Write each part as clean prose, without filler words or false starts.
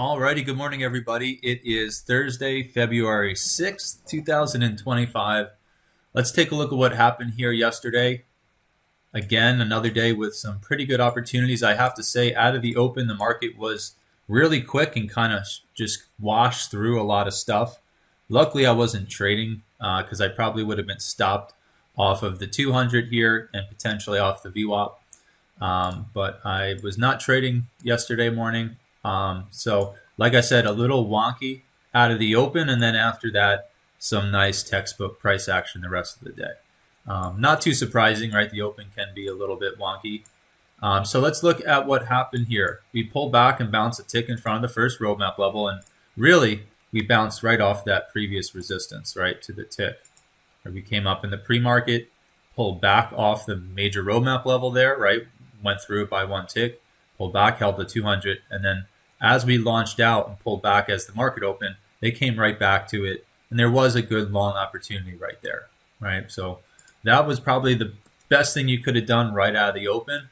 Alrighty, good morning, everybody. It is Thursday, February 6th, 2025. Let's take a look at what happened here yesterday. Again, another day with some pretty good opportunities. I have to say, out of the open, the market was really quick and kind of just washed through a lot of stuff. Luckily, I wasn't trading because I probably would have been stopped off of the 200 here and potentially off the VWAP. But I was not trading yesterday morning. So like I said, a little wonky out of the open, and then after that, some nice textbook price action the rest of the day. Not too surprising, right? The open can be a little bit wonky. So let's look at what happened here. We pulled back and bounced a tick in front of the first roadmap level, and really, we bounced right off that previous resistance, right, to the tick. We came up in the pre-market, pulled back off the major roadmap level there, right? Went through it by one tick, pulled back, held the 200, and then as we launched out and pulled back as the market opened, they came right back to it, and there was a good long opportunity right there, right? So that was probably the best thing you could have done right out of the open.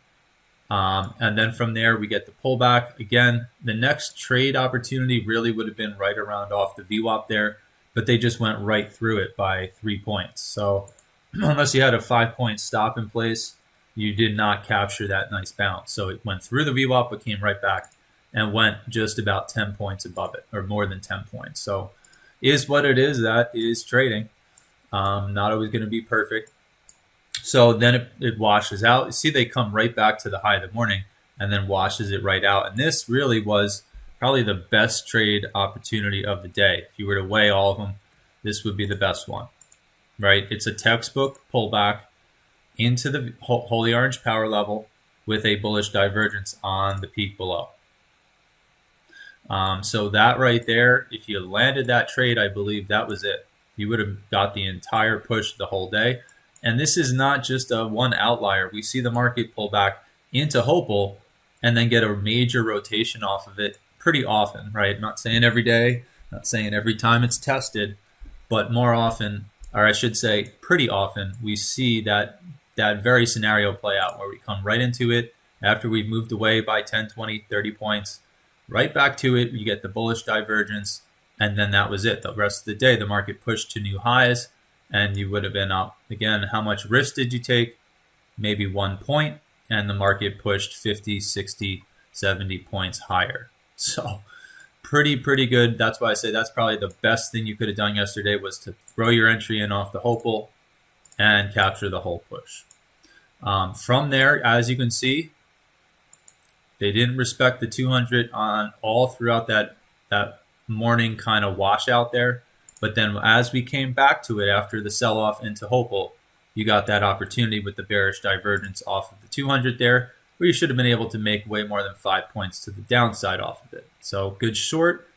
And then from there, we get the pullback. Again, the next trade opportunity really would have been right around off the VWAP there, but they just went right through it by 3 points. So unless you had a 5-point stop in place, you did not capture that nice bounce. So it went through the VWAP, but came right back and went just about 10 points above it, or more than 10 points. So is what it is. That is trading. Not always going to be perfect. So then it washes out. You see, they come right back to the high of the morning and then washes it right out. And this really was probably the best trade opportunity of the day. If you were to weigh all of them, this would be the best one, right? It's a textbook pullback into the holy orange power level with a bullish divergence on the peak below. So that right there, if you landed that trade, I believe that was it. You would have got the entire push the whole day. And this is not just a one outlier. We see the market pull back into Hopel and then get a major rotation off of it pretty often, right? I'm not saying every day, not saying every time it's tested, but more often, or I should say pretty often, we see that very scenario play out where we come right into it after we've moved away by 10, 20, 30 points, right back to it. You get the bullish divergence, and then that was it. The rest of the day, the market pushed to new highs, and you would have been up. Again, how much risk did you take? Maybe 1 point, and the market pushed 50, 60, 70 points higher. So pretty good. That's why I say that's probably the best thing you could have done yesterday, was to throw your entry in off the Hopel and capture the whole push. From there, as you can see, they didn't respect the 200 on all throughout that morning kind of washout there. But then as we came back to it after the sell-off into Hopel, you got that opportunity with the bearish divergence off of the 200 there, where you should have been able to make way more than 5 points to the downside off of it. So good short.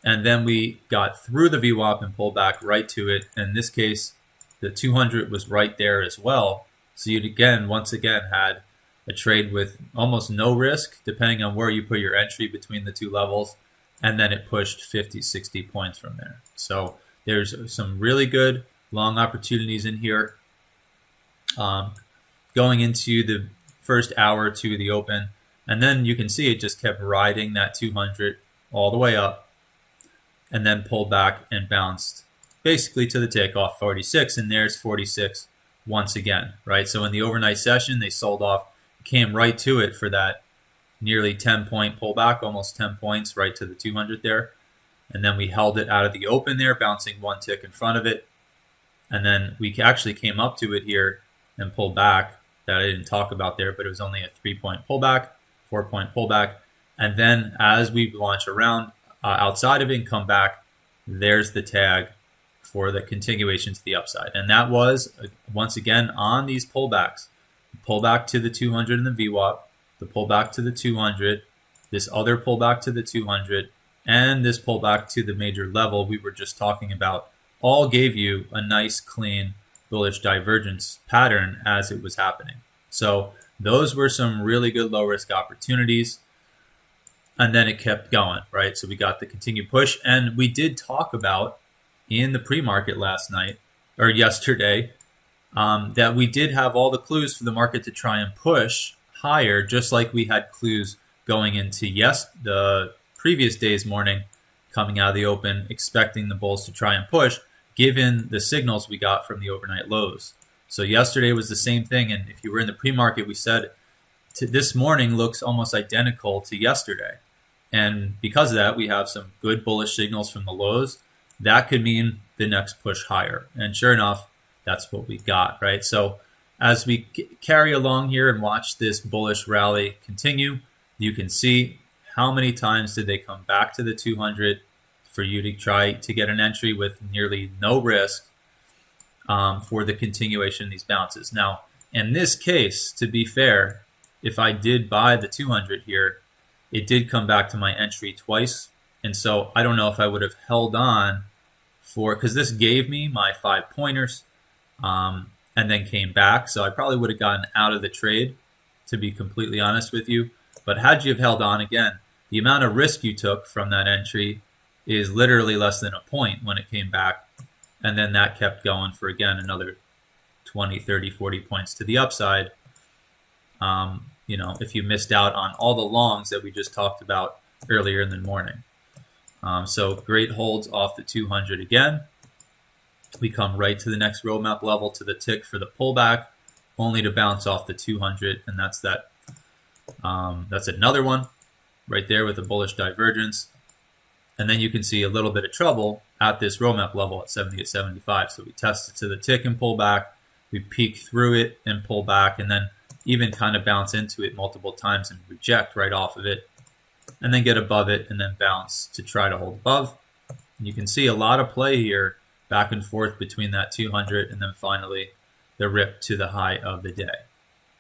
And then we got through the VWAP and pulled back right to it. In this case, the 200 was right there as well. So you once again had a trade with almost no risk, depending on where you put your entry between the two levels. And then it pushed 50, 60 points from there. So there's some really good long opportunities in here. Going into the first hour to the open. And then you can see it just kept riding that 200 all the way up. And then pulled back and bounced basically to the tick off 46. And there's 46 once again, right? So in the overnight session, they sold off, came right to it for that nearly 10-point pullback, almost 10 points right to the 200 there. And then we held it out of the open there, bouncing one tick in front of it. And then we actually came up to it here and pulled back. That I didn't talk about there, but it was only a 3-point pullback, 4-point pullback. And then as we launch around outside of it and come back, there's the tag for the continuation to the upside. And that was, once again, on these pullbacks. Pullback to the 200 in the VWAP, the pullback to the 200, this other pullback to the 200, and this pullback to the major level we were just talking about, all gave you a nice, clean, bullish divergence pattern as it was happening. So those were some really good low-risk opportunities. And then it kept going, right? So we got the continued push. And we did talk about in the pre-market last night, or yesterday, that we did have all the clues for the market to try and push higher, just like we had clues going into the previous day's morning, coming out of the open, expecting the bulls to try and push, given the signals we got from the overnight lows. So yesterday was the same thing, and if you were in the pre-market, we said this morning looks almost identical to yesterday. And because of that, we have some good bullish signals from the lows. That could mean the next push higher. And sure enough, that's what we got, right? So as we carry along here and watch this bullish rally continue, you can see how many times did they come back to the 200 for you to try to get an entry with nearly no risk for the continuation of these bounces. Now, in this case, to be fair, if I did buy the 200 here, it did come back to my entry twice. And so I don't know if I would have held on for, because this gave me my 5 pointers and then came back. So I probably would have gotten out of the trade, to be completely honest with you. But had you have held on, again, the amount of risk you took from that entry is literally less than a point when it came back. And then that kept going for, again, another 20, 30, 40 points to the upside. You know, if you missed out on all the longs that we just talked about earlier in the morning. So great holds off the 200 again. We come right to the next roadmap level, to the tick for the pullback, only to bounce off the 200, and that's that. That's another one right there with a bullish divergence. And then you can see a little bit of trouble at this roadmap level at 78.75. So we test it to the tick and pull back. We peek through it and pull back, and then even kind of bounce into it multiple times and reject right off of it, and then get above it and then bounce to try to hold above. And you can see a lot of play here back and forth between that 200 and then finally the rip to the high of the day.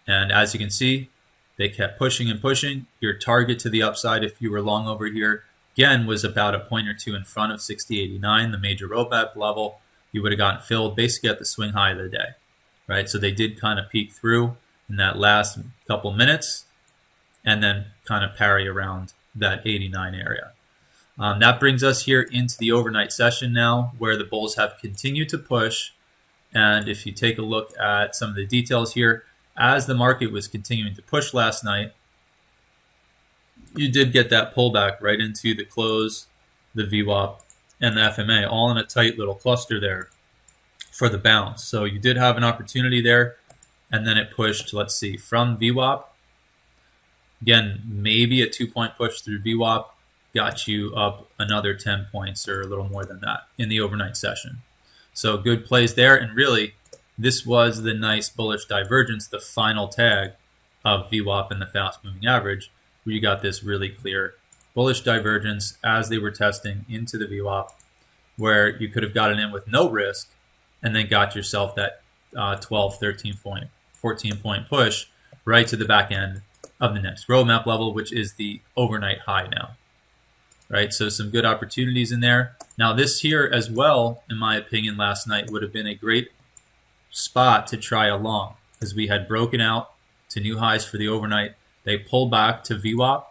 And as you can see, they kept pushing and pushing. Your target to the upside, if you were long over here, again, was about a point or two in front of 60.89, the major roadmap level. You would have gotten filled basically at the swing high of the day, right? So they did kind of peek through in that last couple minutes and then kind of parry around that 89 area. That brings us here into the overnight session now, where the bulls have continued to push. And if you take a look at some of the details here, as the market was continuing to push last night, you did get that pullback right into the close, the VWAP, and the FMA, all in a tight little cluster there for the bounce. So you did have an opportunity there, and then it pushed, let's see, from VWAP. Again, maybe a 2-point push through VWAP got you up another 10 points or a little more than that in the overnight session. So good plays there, and really, this was the nice bullish divergence, the final tag of VWAP and the fast moving average, where you got this really clear bullish divergence as they were testing into the VWAP, where you could have gotten in with no risk and then got yourself that 12, 13 point, 14 point push right to the back end of the next roadmap level, which is the overnight high now, right? So some good opportunities in there. Now this here as well, in my opinion, last night would have been a great spot to try a long, because we had broken out to new highs for the overnight. They pulled back to VWAP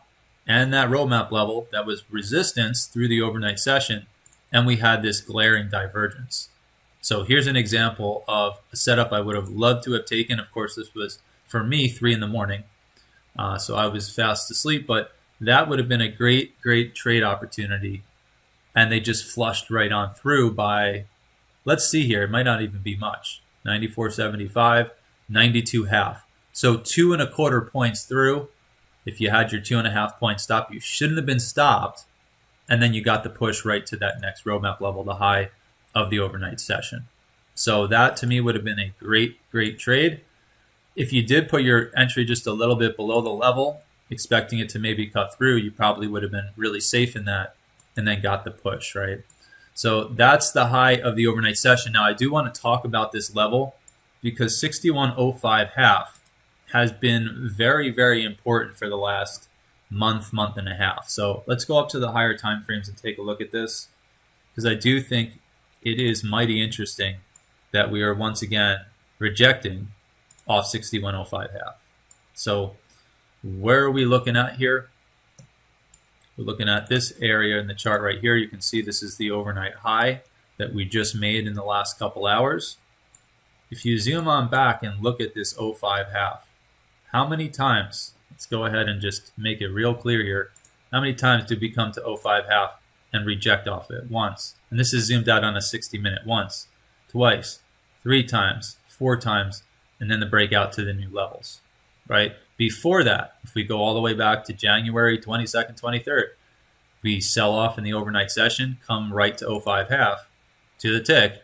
and that roadmap level that was resistance through the overnight session, and we had this glaring divergence. So here's an example of a setup I would have loved to have taken. Of course, this was, for me, 3 in the morning, so I was fast asleep, but that would have been a great trade opportunity, and they just flushed right on through by, let's see here, it might not even be much, 94.75, 92.5. So 2.25 points through. If you had your 2.5 point stop, you shouldn't have been stopped. And then you got the push right to that next roadmap level, the high of the overnight session. So that to me would have been a great trade. If you did put your entry just a little bit below the level, expecting it to maybe cut through, you probably would have been really safe in that and then got the push, right? So that's the high of the overnight session. Now I do want to talk about this level because 61.05 half has been very important for the last month and a half. So let's go up to the higher time frames and take a look at this, because I do think it is mighty interesting that we are once again rejecting off 61.05 half. So where are we looking at here? We're looking at this area in the chart right here. You can see this is the overnight high that we just made in the last couple hours. If you zoom on back and look at this 05 half, how many times, let's go ahead and just make it real clear here, How many times did we come to 05 half and reject off it? Once. And this is zoomed out on a 60-minute. Once, twice, 3 times, 4 times, and then the breakout to the new levels, right? Before that, if we go all the way back to January 22nd, 23rd, we sell off in the overnight session, come right to 05 half to the tick,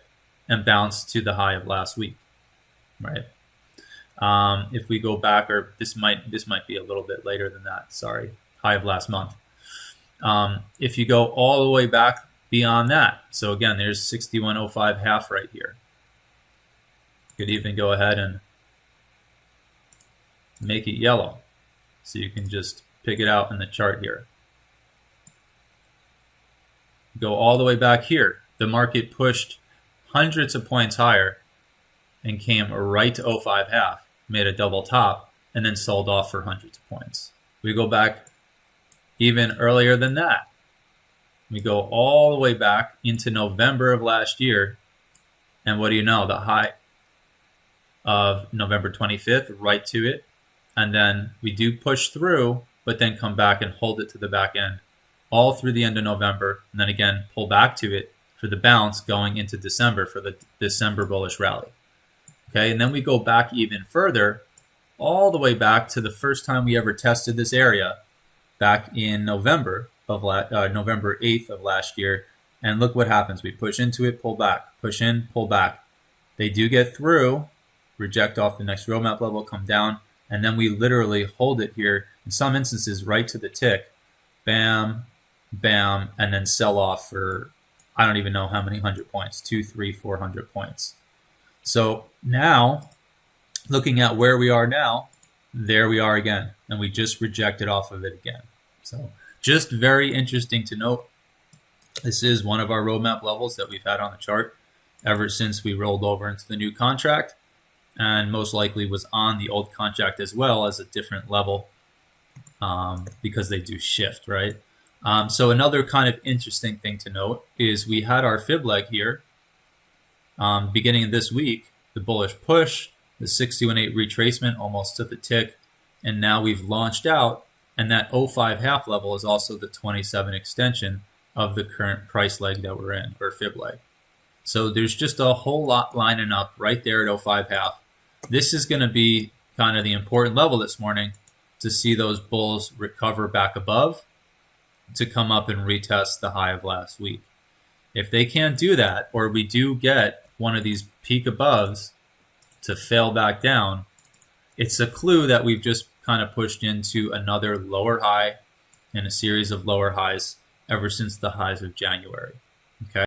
and bounce to the high of last week, right? If we go back, or this might be a little bit later than that. Sorry, high of last month. If you go all the way back beyond that, so again, there's 61.05 half right here. You could even go ahead and make it yellow, so you can just pick it out in the chart here. Go all the way back here. The market pushed hundreds of points higher and came right to 05 half, made a double top, and then sold off for hundreds of points. We go back even earlier than that. We go all the way back into November of last year, and what do you know? The high of November 25th, right to it, and then we do push through, but then come back and hold it to the back end all through the end of November, and then again pull back to it for the bounce going into December for the December bullish rally. Okay, and then we go back even further, all the way back to the first time we ever tested this area, back in November 8th of last year, and look what happens. We push into it, pull back, push in, pull back. They do get through, reject off the next roadmap level, come down, and then we literally hold it here, in some instances right to the tick, bam, bam, and then sell off for I don't even know how many 100 points, 200, 300, 400 points. So now, looking at where we are now, there we are again, and we just rejected off of it again. So just very interesting to note. This is one of our roadmap levels that we've had on the chart ever since we rolled over into the new contract, and most likely was on the old contract as well as a different level because they do shift, right? So another kind of interesting thing to note is we had our fib leg here beginning of this week, the bullish push, the 61.8 retracement almost to the tick, and now we've launched out, and that 05 half level is also the 27 extension of the current price leg that we're in, or fib leg. So there's just a whole lot lining up right there at 05 half. This is going to be kind of the important level this morning to see those bulls recover back above to come up and retest the high of last week. If they can't do that, or we do get one of these peak aboves to fail back down, it's a clue that we've just kind of pushed into another lower high and a series of lower highs ever since the highs of January. Okay.